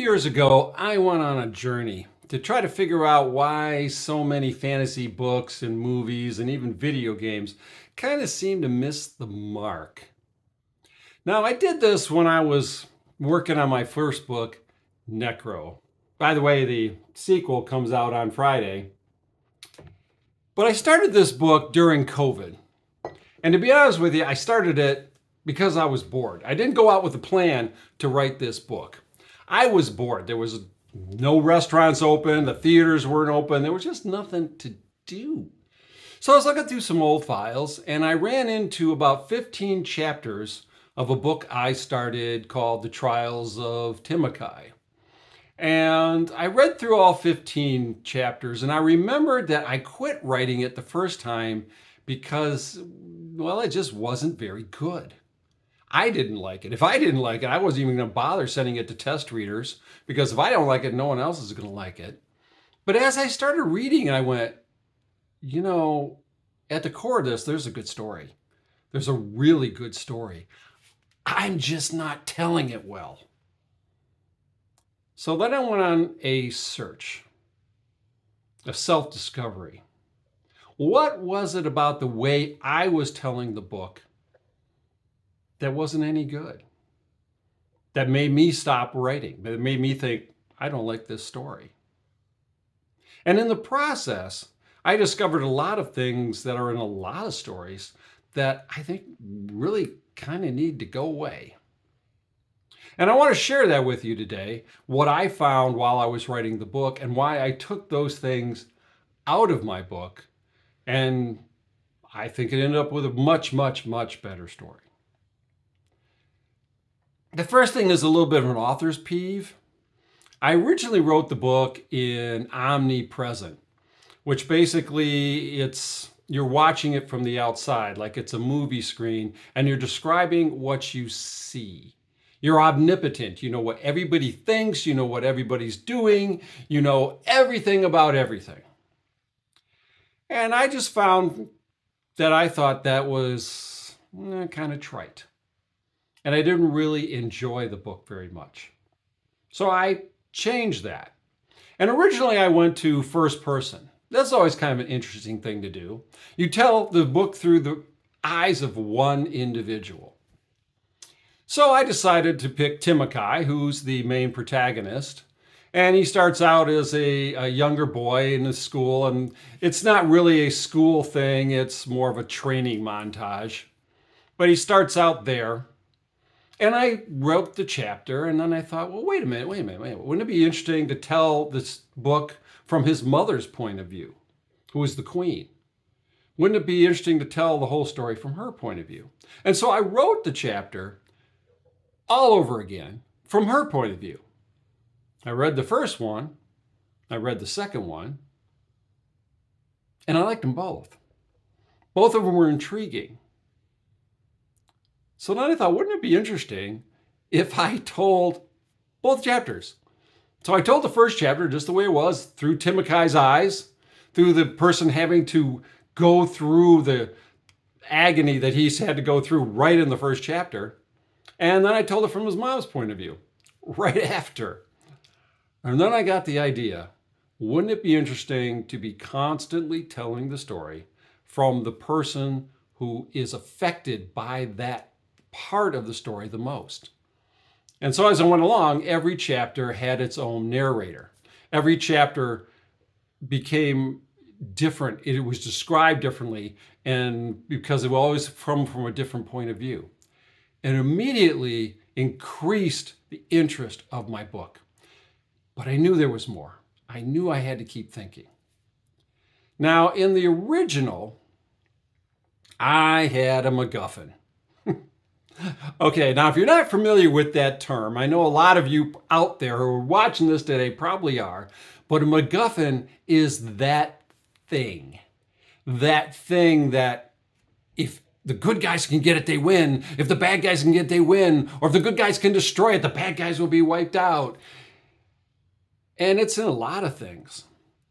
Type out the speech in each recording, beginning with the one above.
years ago, I went on a journey to try to figure out why so many fantasy books and movies and even video games kind of seem to miss the mark. Now, I did this when I was working on my first book, Necro. By the way, the sequel comes out on Friday. But I started this book during COVID. And to be honest with you, I started it because I was bored. I didn't go out with a plan to write this book. I was bored. There was no restaurants open, the theaters weren't open, there was just nothing to do. So I was looking through some old files and I ran into about 15 chapters of a book I started called The Trials of Timothy. And I read through all 15 chapters and I remembered that I quit writing it the first time because, well, it just wasn't very good. I didn't like it. If I didn't like it, I wasn't even going to bother sending it to test readers because if I don't like it, no one else is going to like it. But as I started reading, I went, at the core of this, there's a good story. There's a really good story. I'm just not telling it well. So then I went on a search, a self-discovery. What was it about the way I was telling the book that wasn't any good? That made me stop writing, that made me think, I don't like this story. And in the process, I discovered a lot of things that are in a lot of stories that I think really kind of need to go away. And I want to share that with you today, what I found while I was writing the book and why I took those things out of my book. And I think it ended up with a much, much, much better story. The first thing is a little bit of an author's peeve. I originally wrote the book in omnipresent, which basically you're watching it from the outside, like it's a movie screen, and you're describing what you see. You're omnipotent. You know what everybody thinks, you know what everybody's doing, you know everything about everything. And I just found that I thought that was kind of trite. And I didn't really enjoy the book very much. So I changed that. And originally I went to first person. That's always kind of an interesting thing to do. You tell the book through the eyes of one individual. So I decided to pick Timothy, who's the main protagonist. And he starts out as a younger boy in the school. And it's not really a school thing. It's more of a training montage. But he starts out there. And I wrote the chapter, and then I thought, well, wait a minute. Wouldn't it be interesting to tell this book from his mother's point of view, who is the queen? Wouldn't it be interesting to tell the whole story from her point of view? And so I wrote the chapter all over again from her point of view. I read the first one, I read the second one, and I liked them both. Both of them were intriguing. So then I thought, wouldn't it be interesting if I told both chapters? So I told the first chapter just the way it was, through Timothy's eyes, through the person having to go through the agony that he's had to go through right in the first chapter. And then I told it from his mom's point of view, right after. And then I got the idea, wouldn't it be interesting to be constantly telling the story from the person who is affected by that part of the story the most? And so as I went along, every chapter had its own narrator. Every chapter became different. It was described differently, and because it was always from a different point of view. And immediately increased the interest of my book. But I knew there was more. I knew I had to keep thinking. Now, in the original, I had a McGuffin. Okay, now if you're not familiar with that term, I know a lot of you out there who are watching this today probably are, but a McGuffin is that thing that if the good guys can get it, they win. If the bad guys can get it, they win. Or if the good guys can destroy it, the bad guys will be wiped out. And it's in a lot of things.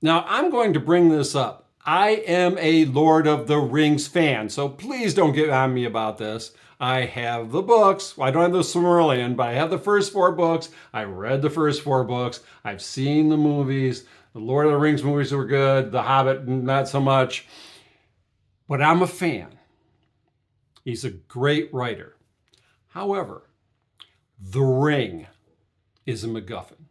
Now, I'm going to bring this up I am a Lord of the Rings fan, so please don't get on me about this. I have the books. Well, I don't have the Silmarillion, but I have the first 4 books. I read the first 4 books. I've seen the movies. The Lord of the Rings movies were good. The Hobbit, not so much. But I'm a fan. He's a great writer. However, The Ring is a McGuffin.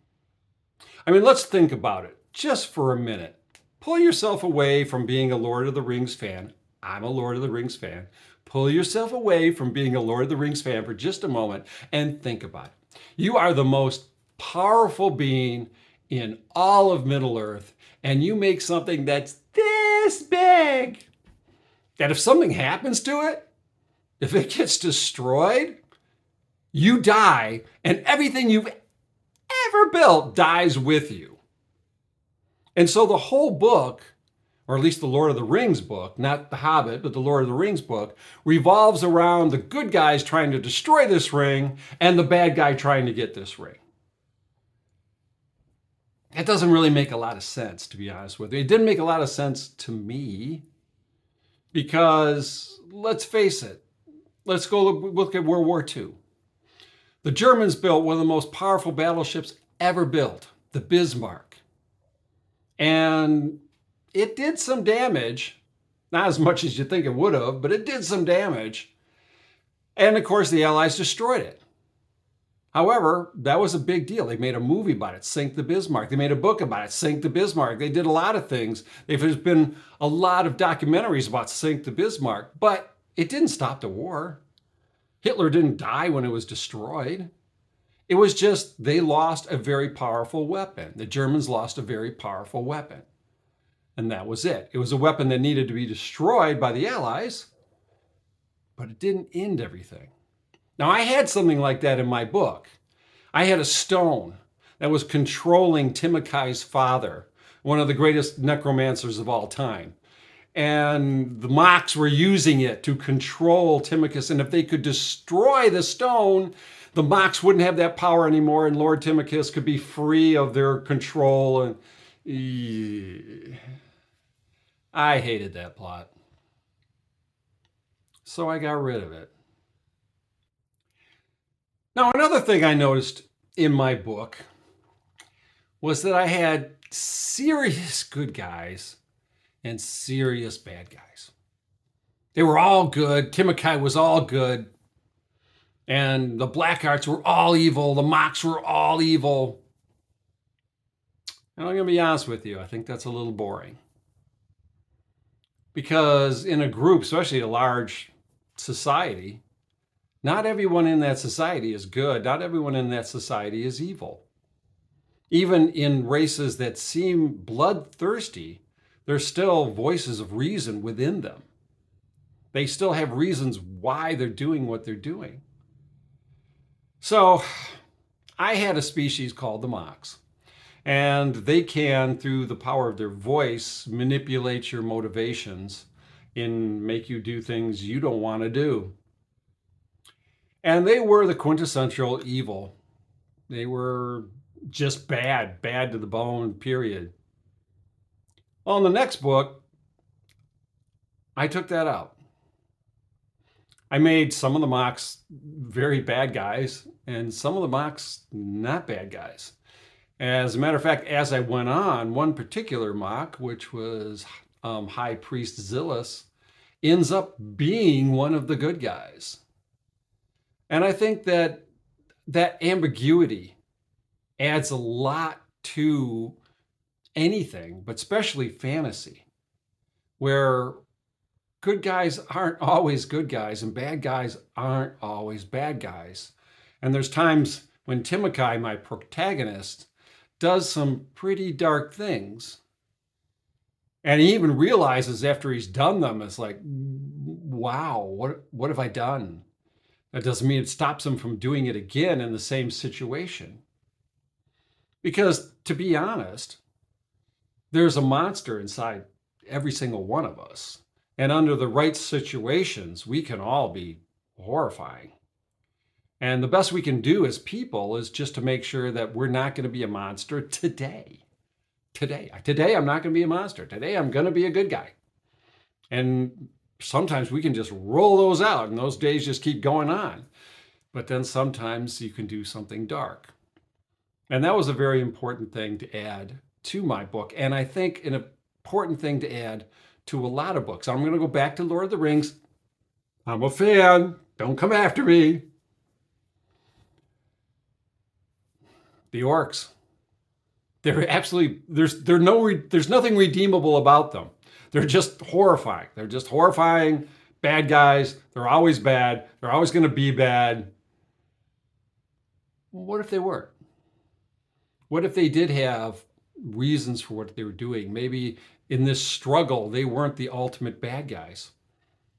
I mean, let's think about it just for a minute. Pull yourself away from being a Lord of the Rings fan. I'm a Lord of the Rings fan. Pull yourself away from being a Lord of the Rings fan for just a moment and think about it. You are the most powerful being in all of Middle-earth, and you make something that's this big, that if something happens to it, if it gets destroyed, you die, and everything you've ever built dies with you. And so the whole book, or at least the Lord of the Rings book, not the Hobbit, but the Lord of the Rings book, revolves around the good guys trying to destroy this ring and the bad guy trying to get this ring. That doesn't really make a lot of sense, to be honest with you. It didn't make a lot of sense to me because, let's face it, let's go look at World War II. The Germans built one of the most powerful battleships ever built, the Bismarck. And it did some damage, not as much as you think it would have, but it did some damage. And of course, the Allies destroyed it. However, that was a big deal. They made a movie about it, Sink the Bismarck. They made a book about it, Sink the Bismarck. They did a lot of things. There's been a lot of documentaries about Sink the Bismarck, but it didn't stop the war. Hitler didn't die when it was destroyed. It was just they lost a very powerful weapon. The Germans lost a very powerful weapon. And that was it. It was a weapon that needed to be destroyed by the Allies, but it didn't end everything. Now, I had something like that in my book. I had a stone that was controlling Timokai's father, one of the greatest necromancers of all time. And the Mocs were using it to control Timocus. And if they could destroy the stone, the Mocs wouldn't have that power anymore, and Lord Timocus could be free of their control. And I hated that plot. So I got rid of it. Now, another thing I noticed in my book was that I had serious good guys and serious bad guys. They were all good. Timokai was all good. And the Black Arts were all evil. The Mocs were all evil. And I'm going to be honest with you, I think that's a little boring. Because in a group, especially a large society, not everyone in that society is good. Not everyone in that society is evil. Even in races that seem bloodthirsty, there's still voices of reason within them. They still have reasons why they're doing what they're doing. So I had a species called the Mocs, and they can, through the power of their voice, manipulate your motivations and make you do things you don't want to do. And they were the quintessential evil. They were just bad to the bone, period. Well, in the next book, I took that out. I made some of the Mocs very bad guys and some of the Mocs not bad guys. As a matter of fact, as I went on, one particular Moc, which was High Priest Zillus, ends up being one of the good guys. And I think that that ambiguity adds a lot to anything, but especially fantasy, where good guys aren't always good guys and bad guys aren't always bad guys. And there's times when Timokai, my protagonist, does some pretty dark things. And he even realizes after he's done them, it's like, wow, what have I done? That doesn't mean it stops him from doing it again in the same situation. Because to be honest, there's a monster inside every single one of us. And under the right situations, we can all be horrifying. And the best we can do as people is just to make sure that we're not going to be a monster today. Today I'm not going to be a monster. Today I'm going to be a good guy. And sometimes we can just roll those out and those days just keep going on. But then sometimes you can do something dark. And that was a very important thing to add to my book. And I think an important thing to add to a lot of books. I'm going to go back to Lord of the Rings. I'm a fan. Don't come after me. The orcs. They're absolutely, there's nothing redeemable about them. They're just horrifying. They're just horrifying bad guys. They're always bad. They're always going to be bad. What if they weren't? What if they did have reasons for what they were doing? Maybe in this struggle, they weren't the ultimate bad guys.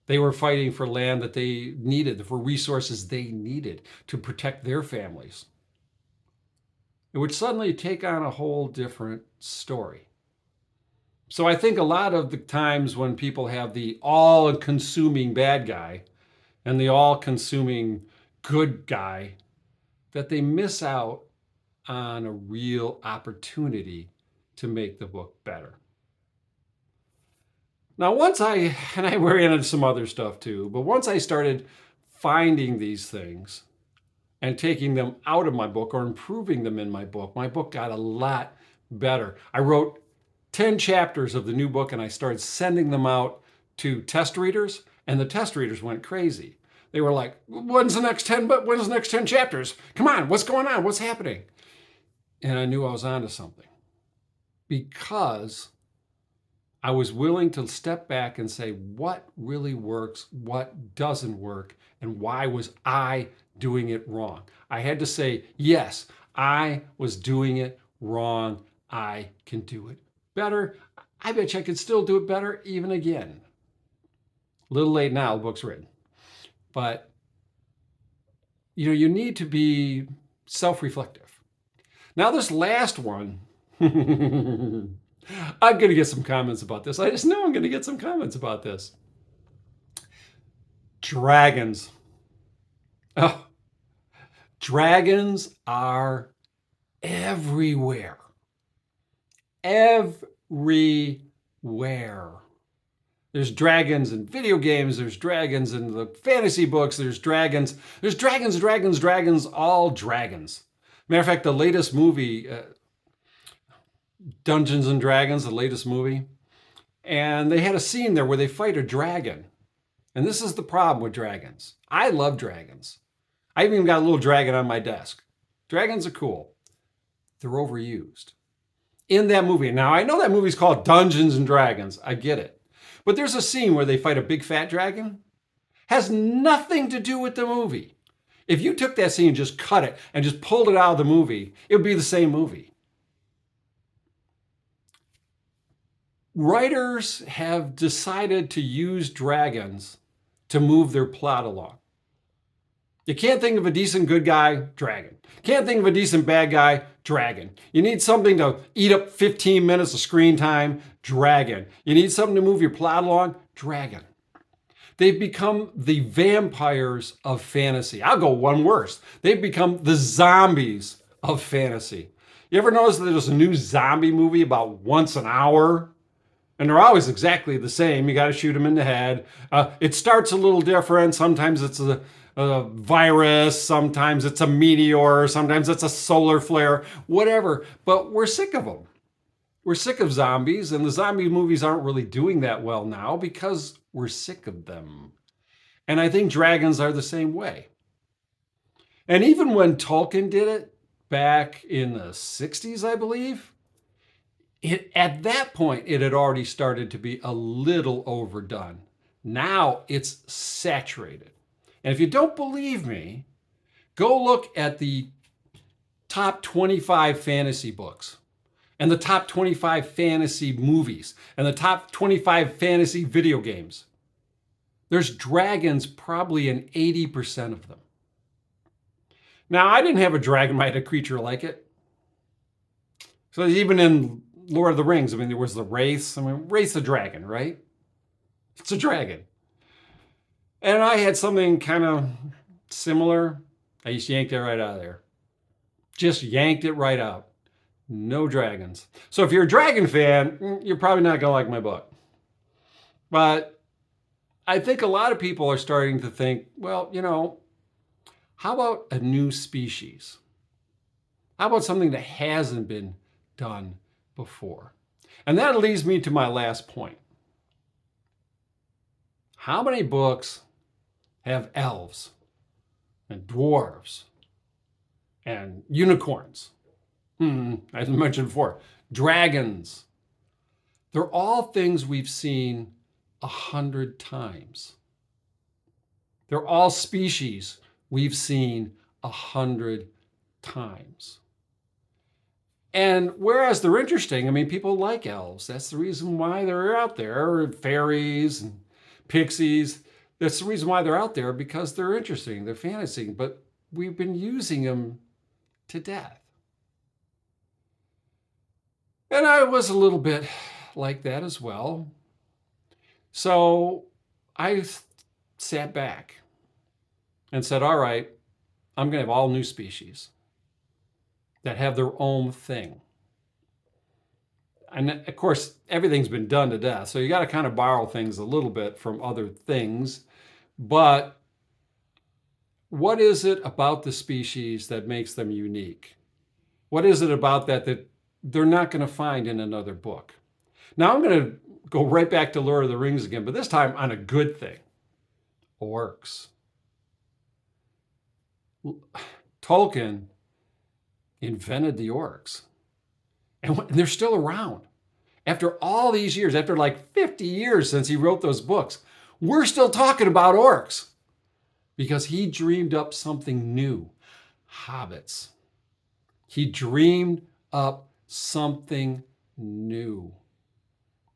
They were fighting for land that they needed, for resources they needed to protect their families. It would suddenly take on a whole different story. So I think a lot of the times when people have the all-consuming bad guy and the all-consuming good guy, that they miss out on a real opportunity to make the book better. Now, I ran into some other stuff too, but once I started finding these things and taking them out of my book or improving them in my book got a lot better. I wrote 10 chapters of the new book and I started sending them out to test readers, and the test readers went crazy. They were like, when's the next 10 chapters? Come on, what's going on? What's happening? And I knew I was onto something, because I was willing to step back and say, what really works, what doesn't work, and why was I doing it wrong? I had to say, yes, I was doing it wrong. I can do it better. I bet you I could still do it better even again. A little late now, the book's written. But, you need to be self-reflective. Now, this last one, I'm going to get some comments about this. I just know I'm going to get some comments about this. Dragons. Oh, dragons are everywhere. Everywhere. There's dragons in video games. There's dragons in the fantasy books. There's dragons, all dragons. Matter of fact, the latest movie, Dungeons and Dragons, the latest movie, and they had a scene there where they fight a dragon. And this is the problem with dragons. I love dragons. I even got a little dragon on my desk. Dragons are cool. They're overused. In that movie, now I know that movie's called Dungeons and Dragons. I get it. But there's a scene where they fight a big fat dragon. Has nothing to do with the movie. If you took that scene and just cut it and just pulled it out of the movie, it would be the same movie. Writers have decided to use dragons to move their plot along. You can't think of a decent good guy, dragon. Can't think of a decent bad guy, dragon. You need something to eat up 15 minutes of screen time, dragon. You need something to move your plot along, dragon. They've become the vampires of fantasy. I'll go one worse. They've become the zombies of fantasy. You ever notice that there's a new zombie movie about once an hour? And they're always exactly the same. You got to shoot them in the head. It starts a little different. Sometimes it's a virus. Sometimes it's a meteor. Sometimes it's a solar flare. Whatever. But we're sick of them. We're sick of zombies. And the zombie movies aren't really doing that well now because we're sick of them. And I think dragons are the same way. And even when Tolkien did it back in the 60s, I believe, at that point, it had already started to be a little overdone. Now it's saturated. And if you don't believe me, go look at the top 25 fantasy books and the top 25 fantasy movies and the top 25 fantasy video games. There's dragons probably in 80% of them. Now, I didn't have a dragon, but I had a creature like it. So even in Lord of the Rings, there was the Wraiths. Wraith's a dragon, right? It's a dragon. And I had something kind of similar. I just yanked it right out of there. Just yanked it right out. No dragons. So if you're a dragon fan, you're probably not going to like my book. But I think a lot of people are starting to think, well, how about a new species? How about something that hasn't been done before? And that leads me to my last point. How many books have elves and dwarves and unicorns? As I mentioned before, dragons. They're all things we've seen 100 times. They're all species we've seen 100 times. And whereas they're interesting, I mean, people like elves. That's the reason why they're out there, or fairies and pixies. That's the reason why they're out there, because they're interesting, they're fantasy, but we've been using them to death. And I was a little bit like that as well. So I sat back and said, all right, I'm going to have all new species that have their own thing. And of course, everything's been done to death. So you got to kind of borrow things a little bit from other things. But what is it about the species that makes them unique? What is it about that they're not going to find in another book? Now I'm going to go right back to Lord of the Rings again, but this time on a good thing. Orcs. Tolkien invented the orcs. And they're still around. After all these years, after like 50 years since he wrote those books, we're still talking about orcs because he dreamed up something new. Hobbits. He dreamed up something new.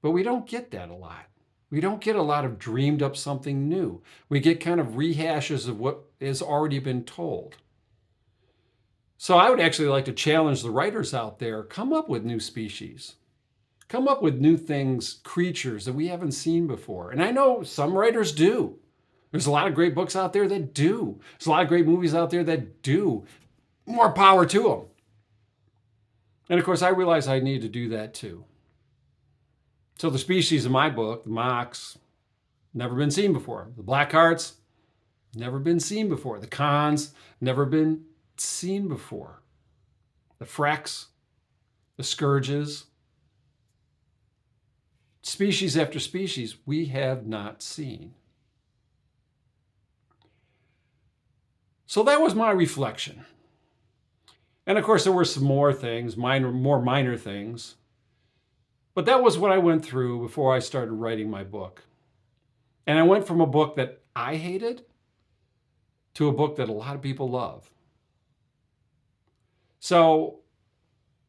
But we don't get that a lot. We don't get a lot of dreamed up something new. We get kind of rehashes of what has already been told. So I would actually like to challenge the writers out there, come up with new species. Come up with new things, creatures that we haven't seen before. And I know some writers do. There's a lot of great books out there that do. There's a lot of great movies out there that do. More power to them. And of course, I realize I need to do that too. So the species in my book, the Mox, never been seen before. The Blackhearts, never been seen before. The Khans, never been seen before. The Freks, the Scourges, species after species we have not seen. So that was my reflection. And of course, there were some more things, more minor things. But that was what I went through before I started writing my book. And I went from a book that I hated to a book that a lot of people love. So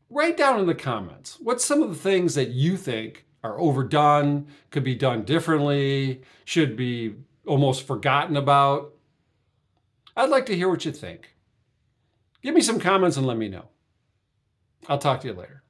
write down in the comments, what's some of the things that you think are overdone, could be done differently, should be almost forgotten about? I'd like to hear what you think. Give me some comments and let me know. I'll talk to you later.